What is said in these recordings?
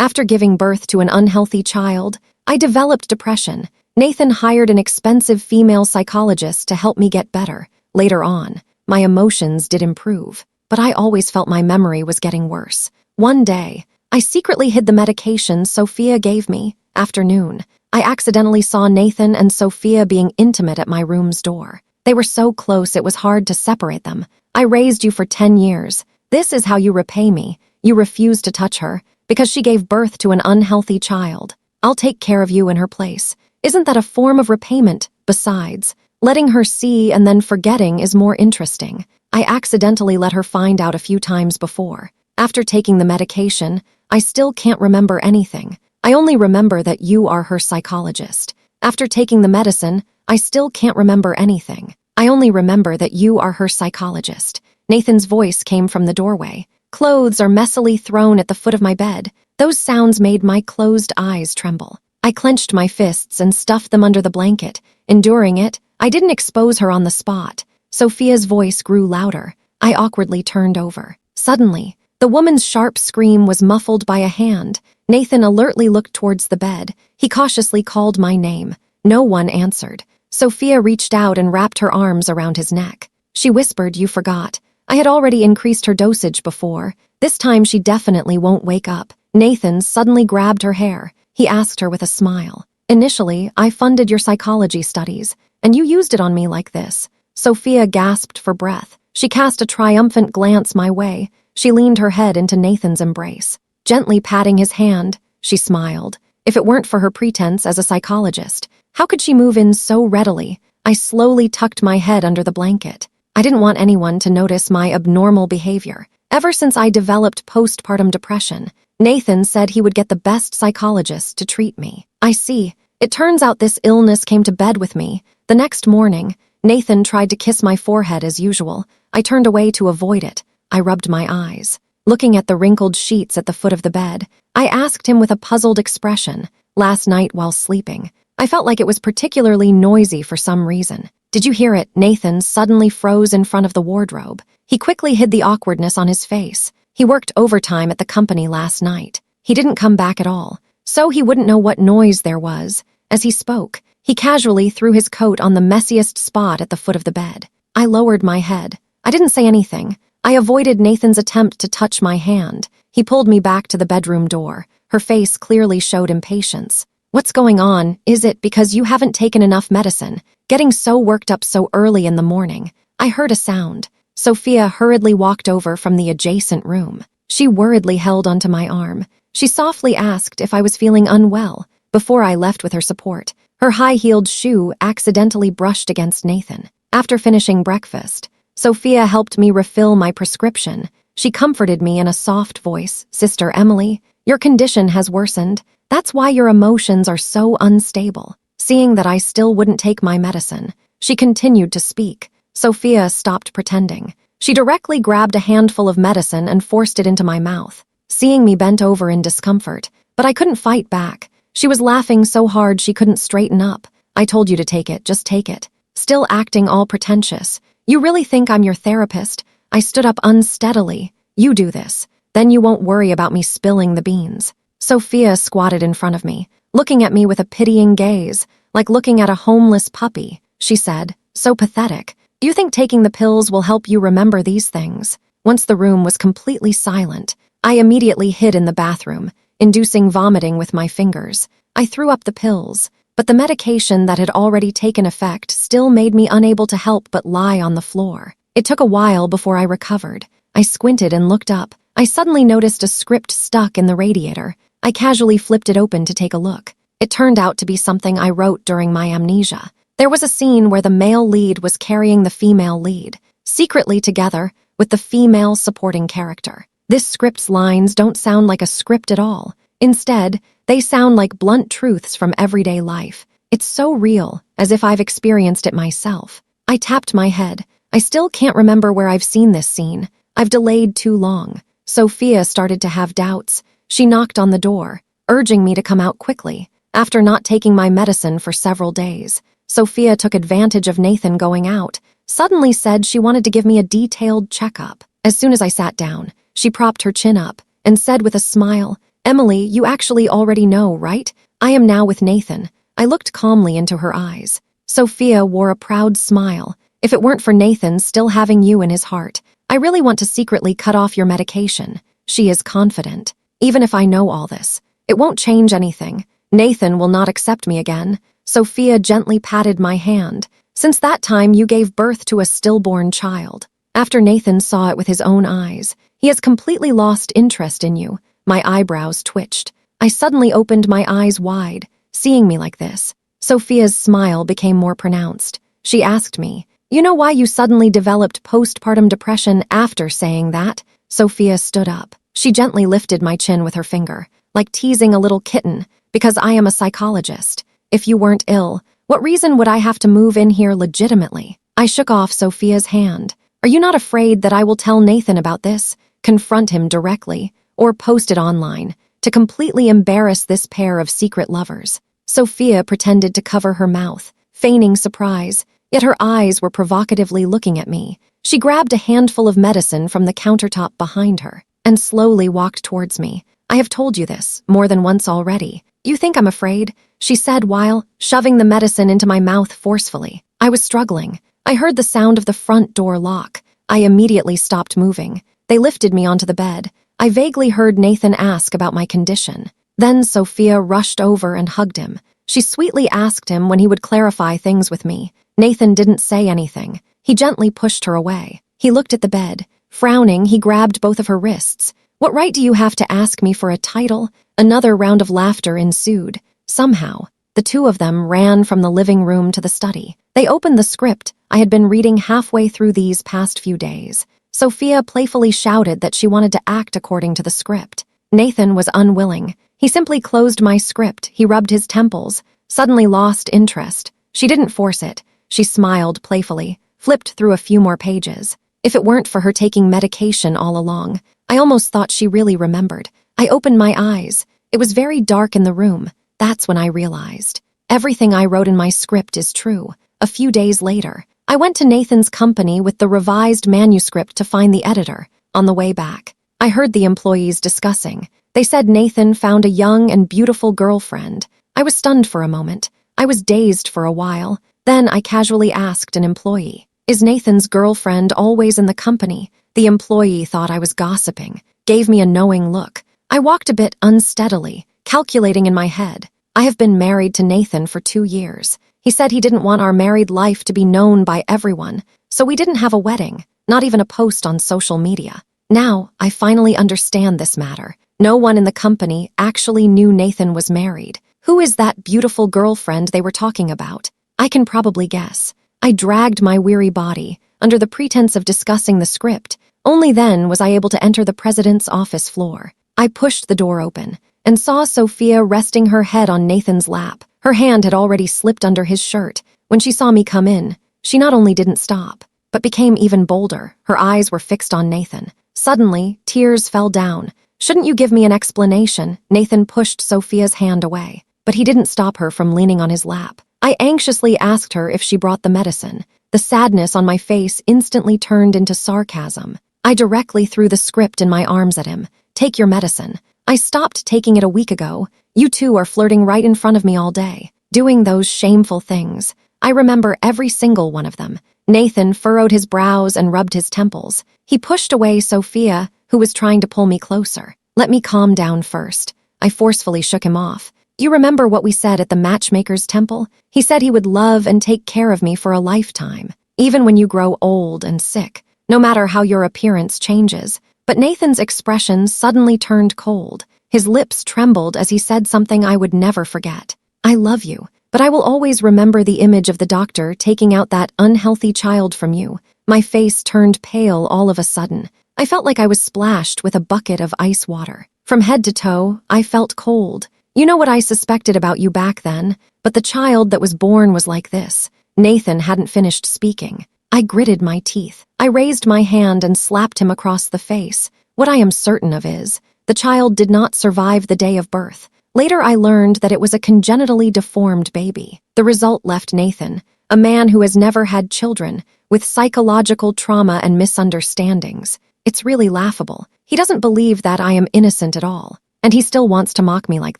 After giving birth to an unhealthy child, I developed depression. Nathan hired an expensive female psychologist to help me get better. Later on, my emotions did improve, but I always felt my memory was getting worse. One day, I secretly hid the medication Sophia gave me. Afternoon, I accidentally saw Nathan and Sophia being intimate at my room's door. They were so close it was hard to separate them. I raised you for 10 years. This is how you repay me. You refuse to touch her because she gave birth to an unhealthy child. I'll take care of you in her place. Isn't that a form of repayment? Besides, letting her see and then forgetting is more interesting. I accidentally let her find out a few times before. After taking the medication, I still can't remember anything. I only remember that you are her psychologist. After taking the medicine, I still can't remember anything. I only remember that you are her psychologist. Nathan's voice came from the doorway. Clothes are messily thrown at the foot of my bed. Those sounds made my closed eyes tremble. I clenched my fists and stuffed them under the blanket. Enduring it, I didn't expose her on the spot. Sophia's voice grew louder. I awkwardly turned over. Suddenly, the woman's sharp scream was muffled by a hand. Nathan alertly looked towards the bed. He cautiously called my name. No one answered. Sophia reached out and wrapped her arms around his neck. She whispered, "You forgot. I had already increased her dosage before. This time she definitely won't wake up." Nathan suddenly grabbed her hair. He asked her with a smile. "Initially, I funded your psychology studies, and you used it on me like this." Sophia gasped for breath. She cast a triumphant glance my way. She leaned her head into Nathan's embrace. Gently patting his hand, she smiled. If it weren't for her pretense as a psychologist, how could she move in so readily? I slowly tucked my head under the blanket. I didn't want anyone to notice my abnormal behavior. Ever since I developed postpartum depression, Nathan said he would get the best psychologist to treat me. I see. It turns out this illness came to bed with me. The next morning, Nathan tried to kiss my forehead as usual. I turned away to avoid it. I rubbed my eyes. Looking at the wrinkled sheets at the foot of the bed, I asked him with a puzzled expression. Last night while sleeping, I felt like it was particularly noisy for some reason. Did you hear it? Nathan suddenly froze in front of the wardrobe. He quickly hid the awkwardness on his face. He worked overtime at the company last night. He didn't come back at all, so he wouldn't know what noise there was. As he spoke, he casually threw his coat on the messiest spot at the foot of the bed. I lowered my head. I didn't say anything. I avoided Nathan's attempt to touch my hand. He pulled me back to the bedroom door. Her face clearly showed impatience. "What's going on? Is it because you haven't taken enough medicine? Getting so worked up so early in the morning." I heard a sound. Sophia hurriedly walked over from the adjacent room. She worriedly held onto my arm. She softly asked if I was feeling unwell. Before I left with her support, her high-heeled shoe accidentally brushed against Nathan. After finishing breakfast, Sophia helped me refill my prescription. She comforted me in a soft voice. "Sister Emily, your condition has worsened. That's why your emotions are so unstable." Seeing that I still wouldn't take my medicine, she continued to speak. Sophia stopped pretending. She directly grabbed a handful of medicine and forced it into my mouth. Seeing me bent over in discomfort, but I couldn't fight back. She was laughing so hard she couldn't straighten up. "I told you to take it, just take it." Still acting all pretentious. "You really think I'm your therapist?" I stood up unsteadily. "You do this, then you won't worry about me spilling the beans." Sophia squatted in front of me, looking at me with a pitying gaze, like looking at a homeless puppy. She said, so pathetic, "Do you think taking the pills will help you remember these things?" Once the room was completely silent, I immediately hid in the bathroom, inducing vomiting with my fingers. I threw up the pills, but the medication that had already taken effect still made me unable to help but lie on the floor. It took a while before I recovered. I squinted and looked up. I suddenly noticed a script stuck in the radiator. I casually flipped it open to take a look. It turned out to be something I wrote during my amnesia. There was a scene where the male lead was carrying the female lead, secretly together with the female supporting character. This script's lines don't sound like a script at all. Instead, they sound like blunt truths from everyday life. It's so real, as if I've experienced it myself. I tapped my head. I still can't remember where I've seen this scene. I've delayed too long. Sophia started to have doubts. She knocked on the door, urging me to come out quickly. After not taking my medicine for several days, Sophia took advantage of Nathan going out, suddenly said she wanted to give me a detailed checkup. As soon as I sat down, she propped her chin up and said with a smile, Emily, you actually already know, right? I am now with Nathan. I looked calmly into her eyes. Sophia wore a proud smile. If it weren't for Nathan still having you in his heart, I really want to secretly cut off your medication. She is confident. Even if I know all this, it won't change anything. Nathan will not accept me again. Sophia gently patted my hand. Since that time, you gave birth to a stillborn child. After Nathan saw it with his own eyes, he has completely lost interest in you. My eyebrows twitched. I suddenly opened my eyes wide, seeing me like this. Sophia's smile became more pronounced. She asked me, "You know why you suddenly developed postpartum depression after saying that?" Sophia stood up. She gently lifted my chin with her finger, like teasing a little kitten, "Because I am a psychologist. If you weren't ill, what reason would I have to move in here legitimately?" I shook off Sophia's hand. "Are you not afraid that I will tell Nathan about this, confront him directly, or post it online, to completely embarrass this pair of secret lovers?" Sophia pretended to cover her mouth, feigning surprise, yet her eyes were provocatively looking at me. She grabbed a handful of medicine from the countertop behind her and slowly walked towards me. "I have told you this more than once already. You think I'm afraid?" she said while shoving the medicine into my mouth forcefully. I was struggling. I heard the sound of the front door lock. I immediately stopped moving. They lifted me onto the bed. I vaguely heard Nathan ask about my condition. Then Sophia rushed over and hugged him. She sweetly asked him when he would clarify things with me. Nathan didn't say anything. He gently pushed her away. He looked at the bed. Frowning, he grabbed both of her wrists. "What right do you have to ask me for a title?" Another round of laughter ensued. Somehow, the two of them ran from the living room to the study. They opened the script I had been reading halfway through these past few days. Sophia playfully shouted that she wanted to act according to the script. Nathan was unwilling. He simply closed my script. He rubbed his temples, suddenly lost interest. She didn't force it. She smiled playfully, flipped through a few more pages. If it weren't for her taking medication all along, I almost thought she really remembered. I opened my eyes. It was very dark in the room. That's when I realized everything I wrote in my script is true. A few days later, I went to Nathan's company with the revised manuscript to find the editor. On the way back, I heard the employees discussing. They said Nathan found a young and beautiful girlfriend. I was stunned for a moment. I was dazed for a while. Then I casually asked an employee, "Is Nathan's girlfriend always in the company?" The employee thought I was gossiping, gave me a knowing look. I walked a bit unsteadily, calculating in my head. I have been married to Nathan for 2 years. He said he didn't want our married life to be known by everyone, so we didn't have a wedding, not even a post on social media. Now, I finally understand this matter. No one in the company actually knew Nathan was married. Who is that beautiful girlfriend they were talking about? I can probably guess. I dragged my weary body, under the pretense of discussing the script. Only then was I able to enter the president's office floor. I pushed the door open and saw Sophia resting her head on Nathan's lap. Her hand had already slipped under his shirt. When she saw me come in, she not only didn't stop, but became even bolder. Her eyes were fixed on Nathan. Suddenly, tears fell down. "Shouldn't you give me an explanation?" Nathan pushed Sophia's hand away, but he didn't stop her from leaning on his lap. I anxiously asked her if she brought the medicine. The sadness on my face instantly turned into sarcasm. I directly threw the script in my arms at him. "Take your medicine. I stopped taking it a week ago. You two are flirting right in front of me all day, doing those shameful things." I remember every single one of them. Nathan furrowed his brows and rubbed his temples. He pushed away Sophia, who was trying to pull me closer. "Let me calm down first." I forcefully shook him off. "You remember what we said at the matchmaker's temple? He said he would love and take care of me for a lifetime, even when you grow old and sick, no matter how your appearance changes." But Nathan's expression suddenly turned cold. His lips trembled as he said something I would never forget. "I love you, but I will always remember the image of the doctor taking out that unhealthy child from you." My face turned pale all of a sudden. I felt like I was splashed with a bucket of ice water. From head to toe, I felt cold. "You know what I suspected about you back then, but the child that was born was like this." Nathan hadn't finished speaking. I gritted my teeth. I raised my hand and slapped him across the face. "What I am certain of is, the child did not survive the day of birth. Later I learned that it was a congenitally deformed baby. The result left Nathan, a man who has never had children, with psychological trauma and misunderstandings. It's really laughable. He doesn't believe that I am innocent at all. And he still wants to mock me like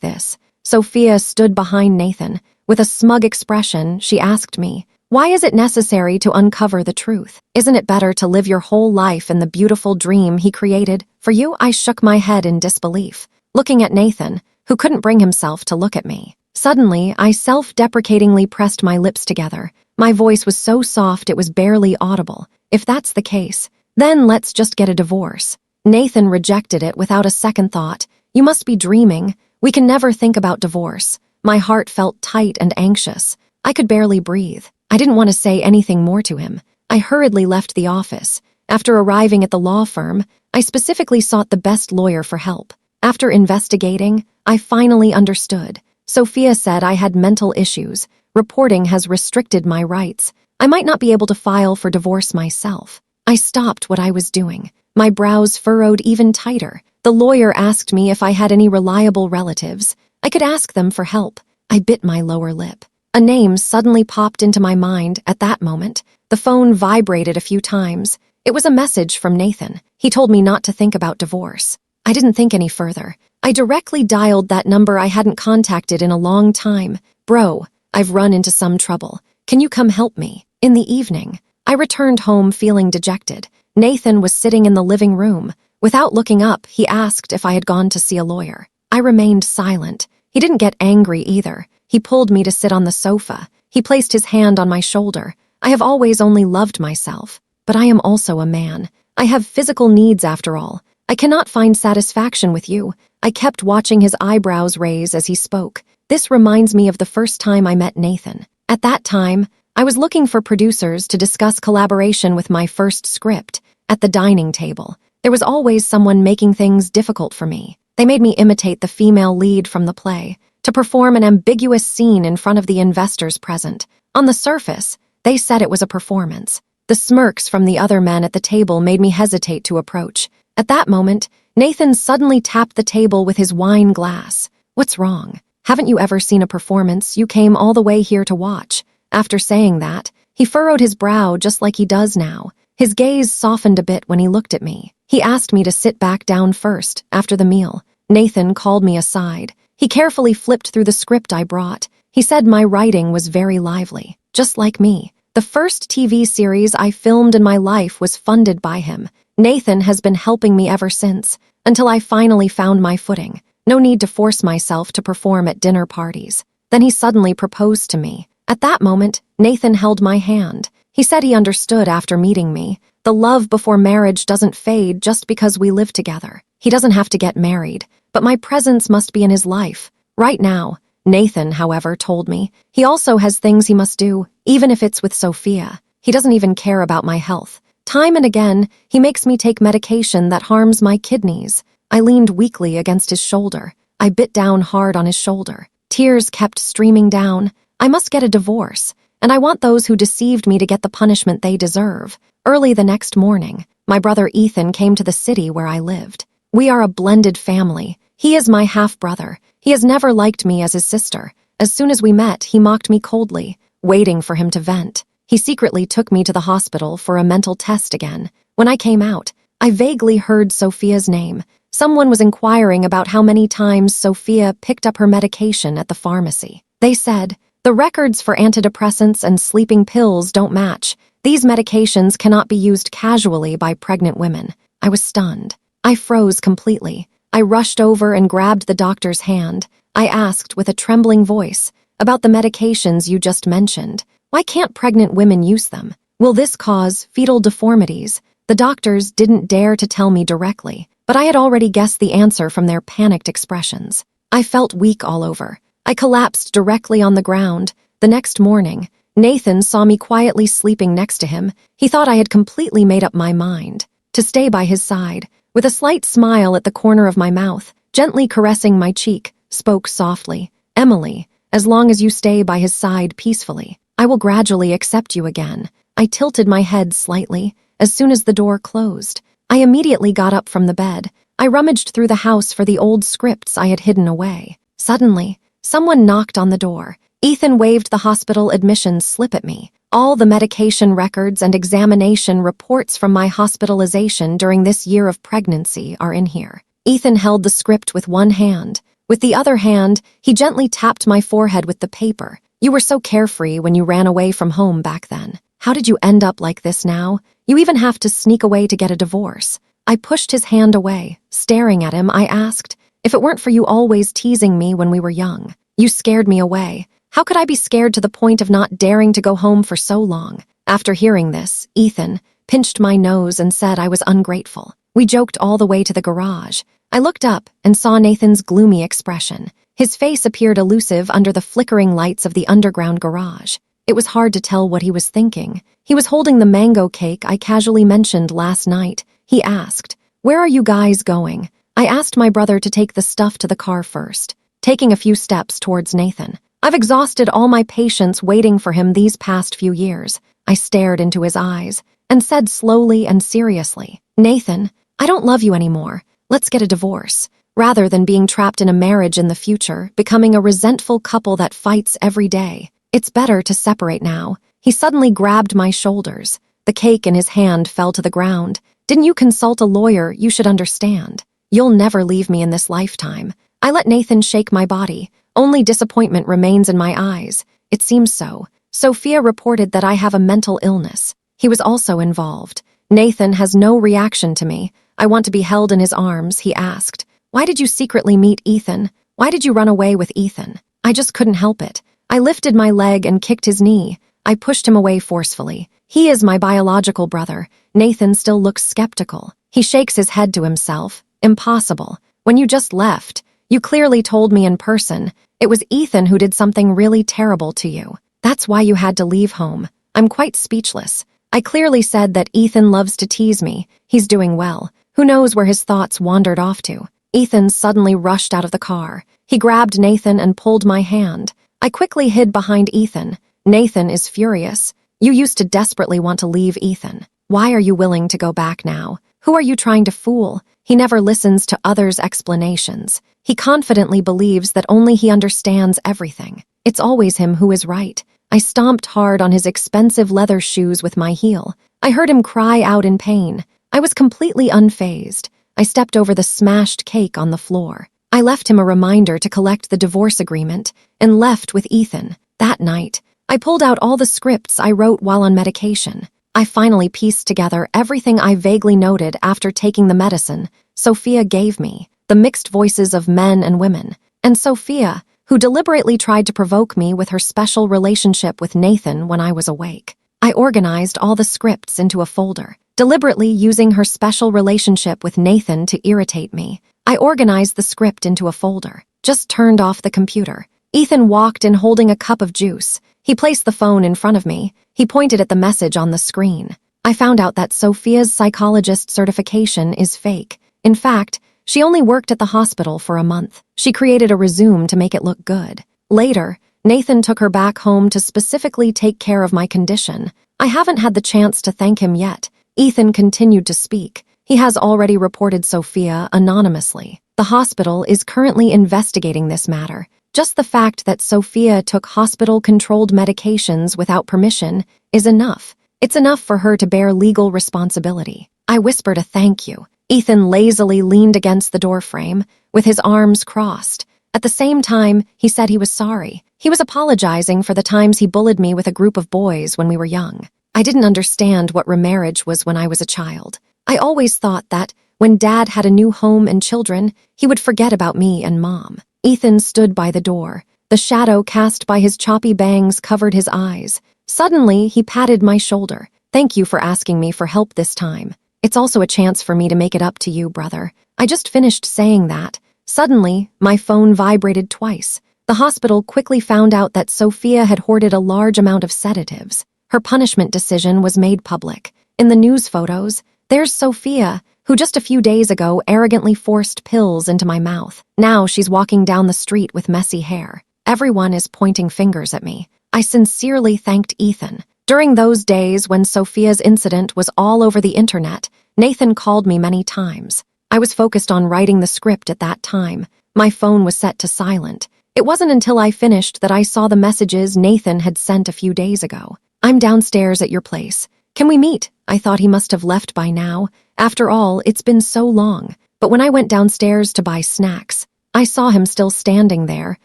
this. Sophia stood behind Nathan. With a smug expression, she asked me, "Why is it necessary to uncover the truth? Isn't it better to live your whole life in the beautiful dream he created for you?" I shook my head in disbelief, looking at Nathan, who couldn't bring himself to look at me. Suddenly, I self-deprecatingly pressed my lips together. My voice was so soft it was barely audible. "If that's the case, then let's just get a divorce." Nathan rejected it without a second thought. "You must be dreaming. We can never think about divorce." My heart felt tight and anxious. I could barely breathe. I didn't want to say anything more to him. I hurriedly left the office. After arriving at the law firm, I specifically sought the best lawyer for help. After investigating, I finally understood. Sophia said I had mental issues. Reporting has restricted my rights. I might not be able to file for divorce myself. I stopped what I was doing. My brows furrowed even tighter. The lawyer asked me if I had any reliable relatives. I could ask them for help. I bit my lower lip. A name suddenly popped into my mind at that moment. The phone vibrated a few times. It was a message from Nathan. He told me not to think about divorce. I didn't think any further. I directly dialed that number I hadn't contacted in a long time. "Bro, I've run into some trouble. Can you come help me?" In the evening, I returned home feeling dejected. Nathan was sitting in the living room. Without looking up, he asked if I had gone to see a lawyer. I remained silent. He didn't get angry either. He pulled me to sit on the sofa. He placed his hand on my shoulder. "I have always only loved myself, but I am also a man. I have physical needs after all. I cannot find satisfaction with you." I kept watching his eyebrows raise as he spoke. This reminds me of the first time I met Nathan. At that time, I was looking for producers to discuss collaboration with my first script. At the dining table, there was always someone making things difficult for me. They made me imitate the female lead from the play, to perform an ambiguous scene in front of the investors present. On the surface, they said it was a performance. The smirks from the other men at the table made me hesitate to approach. At that moment, Nathan suddenly tapped the table with his wine glass. "What's wrong? Haven't you ever seen a performance you came all the way here to watch?" After saying that, he furrowed his brow just like he does now. His gaze softened a bit when he looked at me. He asked me to sit back down first, after the meal. Nathan called me aside. He carefully flipped through the script I brought. He said my writing was very lively, just like me. The first TV series I filmed in my life was funded by him. Nathan has been helping me ever since, until I finally found my footing. No need to force myself to perform at dinner parties. Then he suddenly proposed to me. At that moment, Nathan held my hand. He said he understood after meeting me. The love before marriage doesn't fade just because we live together. He doesn't have to get married, but my presence must be in his life. Right now, Nathan, however, told me he also has things he must do, even if it's with Sophia. He doesn't even care about my health. Time and again, he makes me take medication that harms my kidneys. I leaned weakly against his shoulder. I bit down hard on his shoulder. Tears kept streaming down. I must get a divorce, and I want those who deceived me to get the punishment they deserve. Early the next morning, my brother Ethan came to the city where I lived. We are a blended family. He is my half-brother. He has never liked me as his sister. As soon as we met, he mocked me coldly, waiting for him to vent. He secretly took me to the hospital for a mental test again. When I came out, I vaguely heard Sophia's name. Someone was inquiring about how many times Sophia picked up her medication at the pharmacy. They said, "The records for antidepressants and sleeping pills don't match. These medications cannot be used casually by pregnant women." I was stunned. I froze completely. I rushed over and grabbed the doctor's hand. I asked with a trembling voice, "About the medications you just mentioned. Why can't pregnant women use them? Will this cause fetal deformities?" The doctors didn't dare to tell me directly, but I had already guessed the answer from their panicked expressions. I felt weak all over. I collapsed directly on the ground. The next morning, Nathan saw me quietly sleeping next to him. He thought I had completely made up my mind to stay by his side. With a slight smile at the corner of my mouth, gently caressing my cheek, spoke softly, "Emily, as long as you stay by his side peacefully, I will gradually accept you again." I tilted my head slightly. As soon as the door closed, I immediately got up from the bed. I rummaged through the house for the old scripts I had hidden away. Suddenly, someone knocked on the door. Ethan waved the hospital admissions slip at me. "All the medication records and examination reports from my hospitalization during this year of pregnancy are in here." Ethan held the script with one hand. With the other hand, he gently tapped my forehead with the paper. You were so carefree when you ran away from home back then. How did you end up like this now? You even have to sneak away to get a divorce. I pushed his hand away. Staring at him, I asked, if it weren't for you always teasing me when we were young, you scared me away. How could I be scared to the point of not daring to go home for so long? After hearing this, Ethan pinched my nose and said I was ungrateful. We joked all the way to the garage. I looked up and saw Nathan's gloomy expression. His face appeared elusive under the flickering lights of the underground garage. It was hard to tell what he was thinking. He was holding the mango cake I casually mentioned last night. He asked, "Where are you guys going?" I asked my brother to take the stuff to the car first, taking a few steps towards Nathan. I've exhausted all my patience waiting for him these past few years. I stared into his eyes and said slowly and seriously, "Nathan, I don't love you anymore. Let's get a divorce." Rather than being trapped in a marriage in the future, becoming a resentful couple that fights every day, it's better to separate now. He suddenly grabbed my shoulders. The cake in his hand fell to the ground. "Didn't you consult a lawyer? You should understand. You'll never leave me in this lifetime." I let Nathan shake my body. Only disappointment remains in my eyes. It seems so. Sophia reported that I have a mental illness. He was also involved. Nathan has no reaction to me. I want to be held in his arms, he asked. "Why did you secretly meet Ethan? Why did you run away with Ethan?" I just couldn't help it. I lifted my leg and kicked his knee. I pushed him away forcefully. He is my biological brother. Nathan still looks skeptical. He shakes his head to himself. Impossible. When you just left, you clearly told me in person. It was Ethan who did something really terrible to you. That's why you had to leave home. I'm quite speechless. I clearly said that Ethan loves to tease me. He's doing well. Who knows where his thoughts wandered off to? Ethan suddenly rushed out of the car. He grabbed Nathan and pulled my hand. I quickly hid behind Ethan. Nathan is furious. You used to desperately want to leave Ethan. Why are you willing to go back now? Who are you trying to fool? He never listens to others' explanations. He confidently believes that only he understands everything. It's always him who is right. I stomped hard on his expensive leather shoes with my heel. I heard him cry out in pain. I was completely unfazed. I stepped over the smashed cake on the floor. I left him a reminder to collect the divorce agreement and left with Ethan. That night, I pulled out all the scripts I wrote while on medication. I finally pieced together everything I vaguely noted after taking the medicine Sophia gave me, the mixed voices of men and women, and Sophia, who deliberately tried to provoke me with her special relationship with Nathan when I was awake. I organized all the scripts into a folder, deliberately using her special relationship with Nathan to irritate me. I organized the script into a folder, just turned off the computer. Ethan walked in holding a cup of juice. He placed the phone in front of me. He pointed at the message on the screen. I found out that Sophia's psychologist certification is fake. In fact, she only worked at the hospital for a month. She created a resume to make it look good. Later, Nathan took her back home to specifically take care of my condition. I haven't had the chance to thank him yet. Ethan continued to speak. He has already reported Sophia anonymously. The hospital is currently investigating this matter. Just the fact that Sophia took hospital-controlled medications without permission is enough. It's enough for her to bear legal responsibility. I whispered a thank you. Ethan lazily leaned against the doorframe, with his arms crossed. At the same time, he said he was sorry. He was apologizing for the times he bullied me with a group of boys when we were young. I didn't understand what remarriage was when I was a child. I always thought that, when Dad had a new home and children, he would forget about me and Mom. Ethan stood by the door. The shadow cast by his choppy bangs covered his eyes. Suddenly, he patted my shoulder. "Thank you for asking me for help this time. It's also a chance for me to make it up to you, brother." I just finished saying that. Suddenly, my phone vibrated twice. The hospital quickly found out that Sophia had hoarded a large amount of sedatives. Her punishment decision was made public. In the news photos, there's Sophia, who just a few days ago arrogantly forced pills into my mouth. Now she's walking down the street with messy hair. Everyone is pointing fingers at me. I sincerely thanked Ethan. During those days when Sophia's incident was all over the internet, Nathan called me many times. I was focused on writing the script at that time. My phone was set to silent. It wasn't until I finished that I saw the messages Nathan had sent a few days ago. "I'm downstairs at your place. Can we meet?" I thought he must have left by now. After all, it's been so long. But when I went downstairs to buy snacks, I saw him still standing there,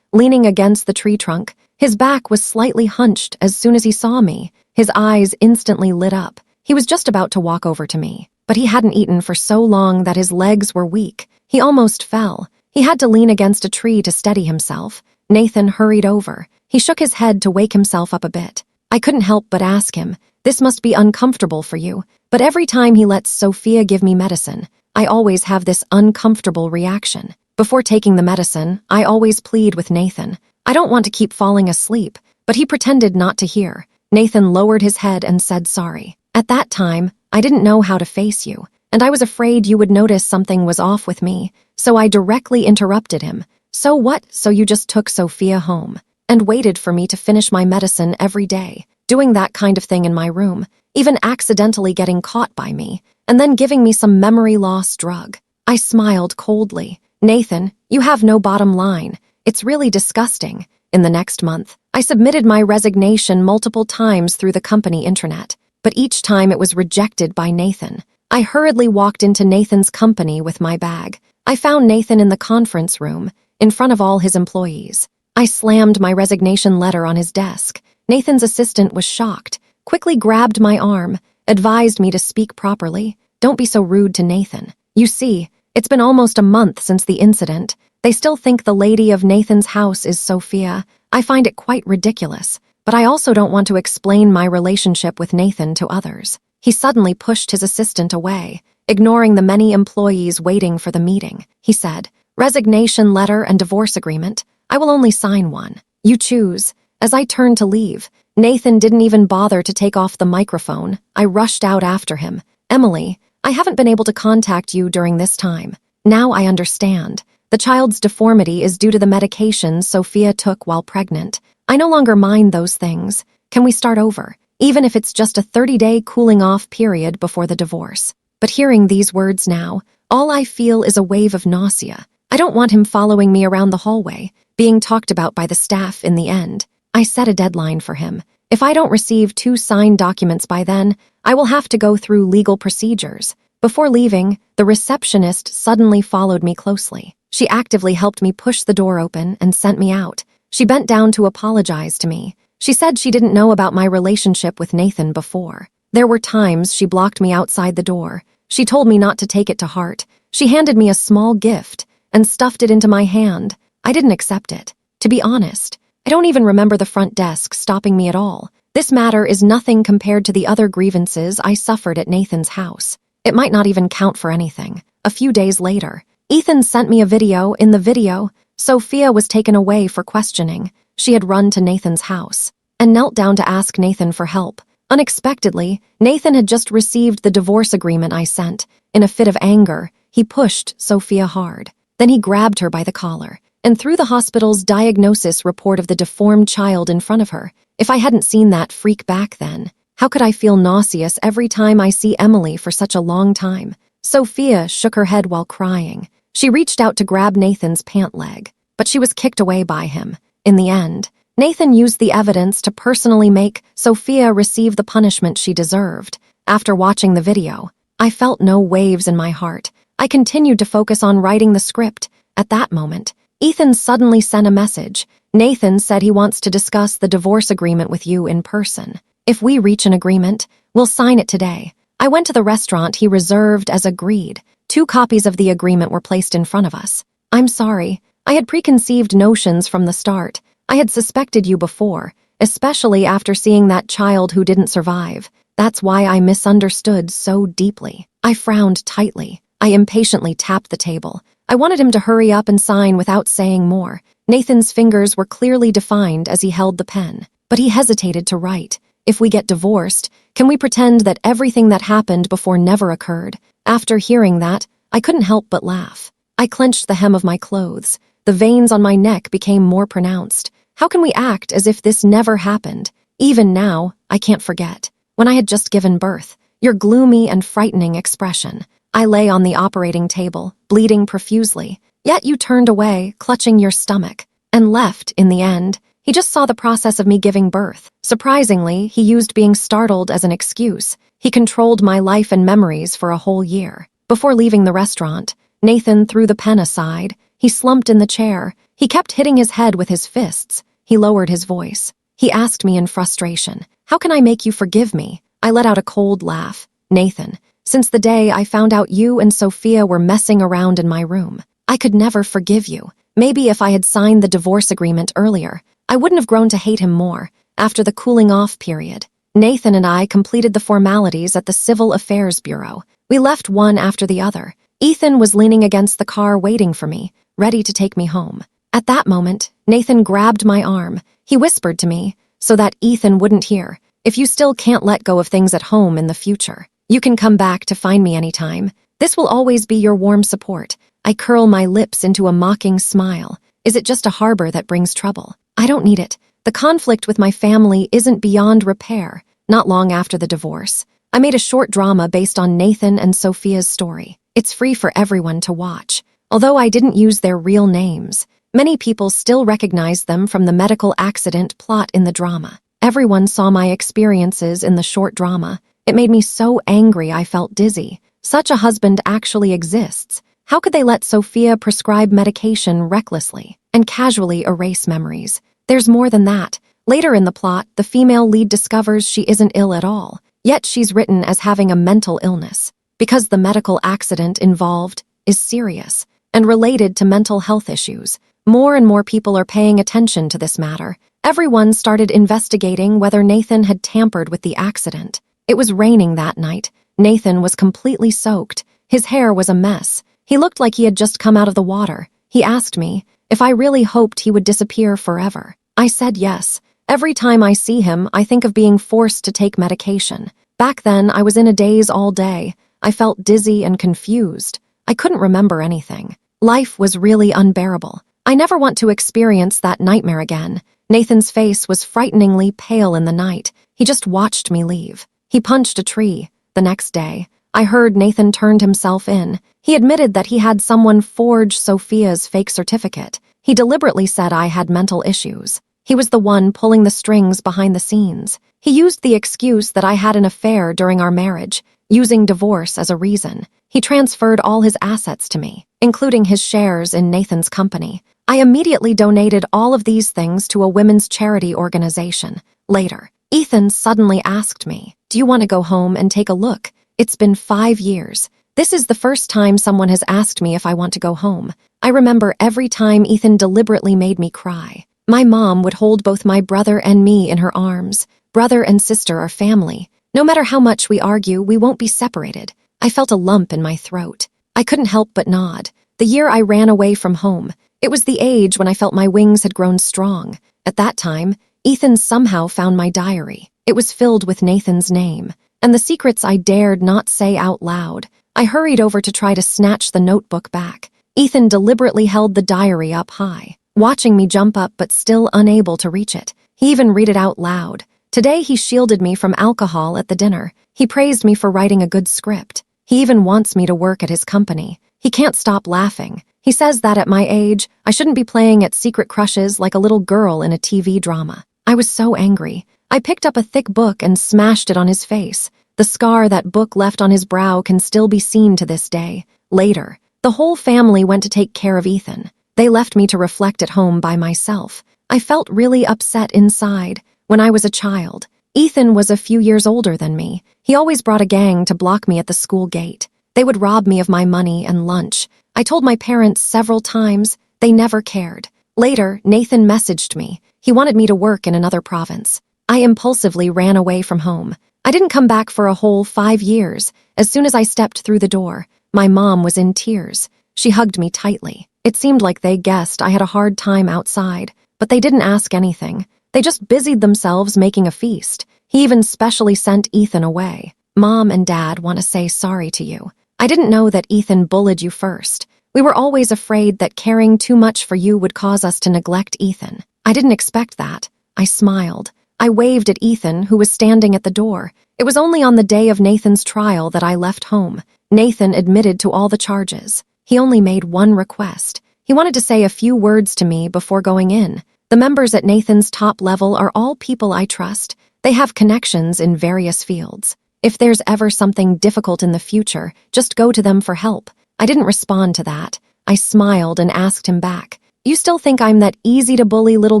leaning against the tree trunk. His back was slightly hunched as soon as he saw me. His eyes instantly lit up. He was just about to walk over to me, but he hadn't eaten for so long that his legs were weak. He almost fell. He had to lean against a tree to steady himself. Nathan hurried over. He shook his head to wake himself up a bit. I couldn't help but ask him, "This must be uncomfortable for you." But every time he lets Sophia give me medicine, I always have this uncomfortable reaction. Before taking the medicine, I always plead with Nathan. I don't want to keep falling asleep, but he pretended not to hear. Nathan lowered his head and said sorry. At that time, I didn't know how to face you, and I was afraid you would notice something was off with me, so I directly interrupted him. "So what? So you just took Sophia home and waited for me to finish my medicine every day, doing that kind of thing in my room, even accidentally getting caught by me, and then giving me some memory loss drug?" I smiled coldly. "Nathan, you have no bottom line. It's really disgusting." In the next month, I submitted my resignation multiple times through the company intranet, but each time it was rejected by Nathan. I hurriedly walked into Nathan's company with my bag. I found Nathan in the conference room, in front of all his employees. I slammed my resignation letter on his desk. Nathan's assistant was shocked, quickly grabbed my arm, advised me to speak properly. "Don't be so rude to Nathan. You see, it's been almost a month since the incident. They still think the lady of Nathan's house is Sophia. I find it quite ridiculous, but I also don't want to explain my relationship with Nathan to others." He suddenly pushed his assistant away, ignoring the many employees waiting for the meeting. He said, "Resignation letter and divorce agreement. I will only sign one. You choose." As I turned to leave, Nathan didn't even bother to take off the microphone. I rushed out after him. "Emily, I haven't been able to contact you during this time. Now I understand. The child's deformity is due to the medication Sophia took while pregnant. I no longer mind those things. Can we start over, even if it's just a 30-day cooling-off period before the divorce?" But hearing these words now, all I feel is a wave of nausea. I don't want him following me around the hallway, being talked about by the staff in the end. I set a deadline for him. If I don't receive 2 signed documents by then, I will have to go through legal procedures. Before leaving, the receptionist suddenly followed me closely. She actively helped me push the door open and sent me out. She bent down to apologize to me. She said she didn't know about my relationship with Nathan before. There were times she blocked me outside the door. She told me not to take it to heart. She handed me a small gift and stuffed it into my hand. I didn't accept it. To be honest, I don't even remember the front desk stopping me at all. This matter is nothing compared to the other grievances I suffered at Nathan's house. It might not even count for anything. A few days later, Ethan sent me a video. In the video, Sophia was taken away for questioning. She had run to Nathan's house and knelt down to ask Nathan for help. Unexpectedly, Nathan had just received the divorce agreement I sent. In a fit of anger, he pushed Sophia hard. Then he grabbed her by the collar and threw the hospital's diagnosis report of the deformed child in front of her. If I hadn't seen that freak back then, how could I feel nauseous every time I see Emily for such a long time? Sophia shook her head while crying. She reached out to grab Nathan's pant leg, but she was kicked away by him. In the end, Nathan used the evidence to personally make Sophia receive the punishment she deserved. After watching the video, I felt no waves in my heart. I continued to focus on writing the script. At that moment, Ethan suddenly sent a message. "Nathan said he wants to discuss the divorce agreement with you in person. If we reach an agreement, we'll sign it today." I went to the restaurant he reserved as agreed. 2 copies of the agreement were placed in front of us. "I'm sorry. I had preconceived notions from the start. I had suspected you before, especially after seeing that child who didn't survive. That's why I misunderstood so deeply." I frowned tightly. I impatiently tapped the table. I wanted him to hurry up and sign without saying more. Nathan's fingers were clearly defined as he held the pen, but he hesitated to write. "If we get divorced, can we pretend that everything that happened before never occurred?" After hearing that, I couldn't help but laugh. I clenched the hem of my clothes. The veins on my neck became more pronounced. How can we act as if this never happened? Even now, I can't forget. When I had just given birth, your gloomy and frightening expression. I lay on the operating table, bleeding profusely. Yet you turned away, clutching your stomach, and left in the end. He just saw the process of me giving birth. Surprisingly, he used being startled as an excuse. He controlled my life and memories for a whole year. Before leaving the restaurant, Nathan threw the pen aside. He slumped in the chair. He kept hitting his head with his fists. He lowered his voice. He asked me in frustration, "How can I make you forgive me?" I let out a cold laugh. "Nathan, since the day I found out you and Sophia were messing around in my room, I could never forgive you. Maybe if I had signed the divorce agreement earlier, I wouldn't have grown to hate him more." After the cooling-off period, Nathan and I completed the formalities at the Civil Affairs Bureau. We left one after the other. Ethan was leaning against the car waiting for me, ready to take me home. At that moment, Nathan grabbed my arm. He whispered to me, so that Ethan wouldn't hear, "If you still can't let go of things at home in the future, you can come back to find me anytime. This will always be your warm support." I curl my lips into a mocking smile. Is it just a harbor that brings trouble? I don't need it. The conflict with my family isn't beyond repair. Not long after the divorce, I made a short drama based on Nathan and Sophia's story. It's free for everyone to watch. Although I didn't use their real names, many people still recognize them from the medical accident plot in the drama. Everyone saw my experiences in the short drama. It made me so angry I felt dizzy. Such a husband actually exists. How could they let Sophia prescribe medication recklessly and casually erase memories? There's more than that. Later in the plot, the female lead discovers she isn't ill at all, yet she's written as having a mental illness, because the medical accident involved is serious and related to mental health issues. More and more people are paying attention to this matter. Everyone started investigating whether Nathan had tampered with the accident. It was raining that night. Nathan was completely soaked. His hair was a mess. He looked like he had just come out of the water. He asked me if I really hoped he would disappear forever. I said yes. Every time I see him, I think of being forced to take medication. Back then, I was in a daze all day. I felt dizzy and confused. I couldn't remember anything. Life was really unbearable. I never want to experience that nightmare again. Nathan's face was frighteningly pale in the night. He just watched me leave. He punched a tree. The next day, I heard Nathan turned himself in. He admitted that he had someone forge Sophia's fake certificate. He deliberately said I had mental issues. He was the one pulling the strings behind the scenes. He used the excuse that I had an affair during our marriage, using divorce as a reason. He transferred all his assets to me, including his shares in Nathan's company. I immediately donated all of these things to a women's charity organization. Later, Ethan suddenly asked me, "Do you want to go home and take a look? It's been 5 years. This is the first time someone has asked me if I want to go home." I remember every time Ethan deliberately made me cry. My mom would hold both my brother and me in her arms. Brother and sister are family. No matter how much we argue, we won't be separated. I felt a lump in my throat. I couldn't help but nod. The year I ran away from home, it was the age when I felt my wings had grown strong. At that time, Ethan somehow found my diary. It was filled with Nathan's name, and the secrets I dared not say out loud. I hurried over to try to snatch the notebook back. Ethan deliberately held the diary up high, watching me jump up but still unable to reach it. He even read it out loud. Today he shielded me from alcohol at the dinner. He praised me for writing a good script. He even wants me to work at his company. He can't stop laughing. He says that at my age, I shouldn't be playing at secret crushes like a little girl in a TV drama. I was so angry. I picked up a thick book and smashed it on his face. The scar that book left on his brow can still be seen to this day. Later, the whole family went to take care of Ethan. They left me to reflect at home by myself. I felt really upset inside. When I was a child, Ethan was a few years older than me. He always brought a gang to block me at the school gate. They would rob me of my money and lunch. I told my parents several times. They never cared. Later, Nathan messaged me. He wanted me to work in another province. I impulsively ran away from home. I didn't come back for a whole 5 years. As soon as I stepped through the door, my mom was in tears. She hugged me tightly. It seemed like they guessed I had a hard time outside, but they didn't ask anything. They just busied themselves making a feast. He even specially sent Ethan away. "Mom and Dad want to say sorry to you. I didn't know that Ethan bullied you first. We were always afraid that caring too much for you would cause us to neglect Ethan. I didn't expect that." I smiled. I waved at Ethan, who was standing at the door. It was only on the day of Nathan's trial that I left home. Nathan admitted to all the charges. He only made one request. He wanted to say a few words to me before going in. The members at Nathan's top level are all people I trust. They have connections in various fields. If there's ever something difficult in the future, just go to them for help. I didn't respond to that. I smiled and asked him back, "You still think I'm that easy-to-bully little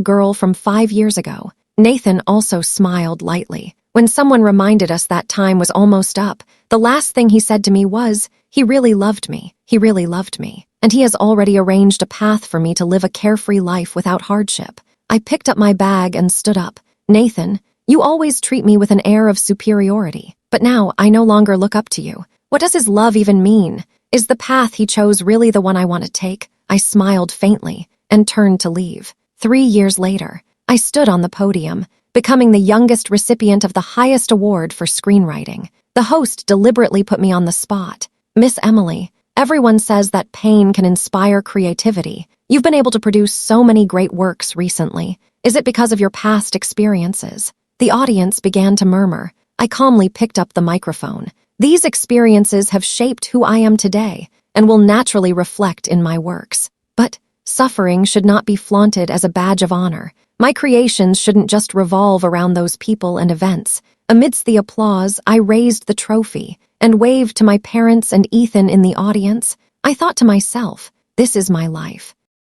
girl from 5 years ago?" Nathan also smiled lightly. When someone reminded us that time was almost up, the last thing he said to me was, "He really loved me. He really loved me. And he has already arranged a path for me to live a carefree life without hardship." I picked up my bag and stood up. "Nathan, you always treat me with an air of superiority, but now I no longer look up to you. What does his love even mean? Is the path he chose really the one I want to take?" I smiled faintly and turned to leave. 3 years later, I stood on the podium, becoming the youngest recipient of the highest award for screenwriting. The host deliberately put me on the spot. "Miss Emily, everyone says that pain can inspire creativity. You've been able to produce so many great works recently. Is it because of your past experiences?" The audience began to murmur. I calmly picked up the microphone. "These experiences have shaped who I am today and will naturally reflect in my works. But suffering should not be flaunted as a badge of honor. My creations shouldn't just revolve around those people and events." Amidst the applause, I raised the trophy and waved to my parents and Ethan in the audience. I thought to myself, this is my life.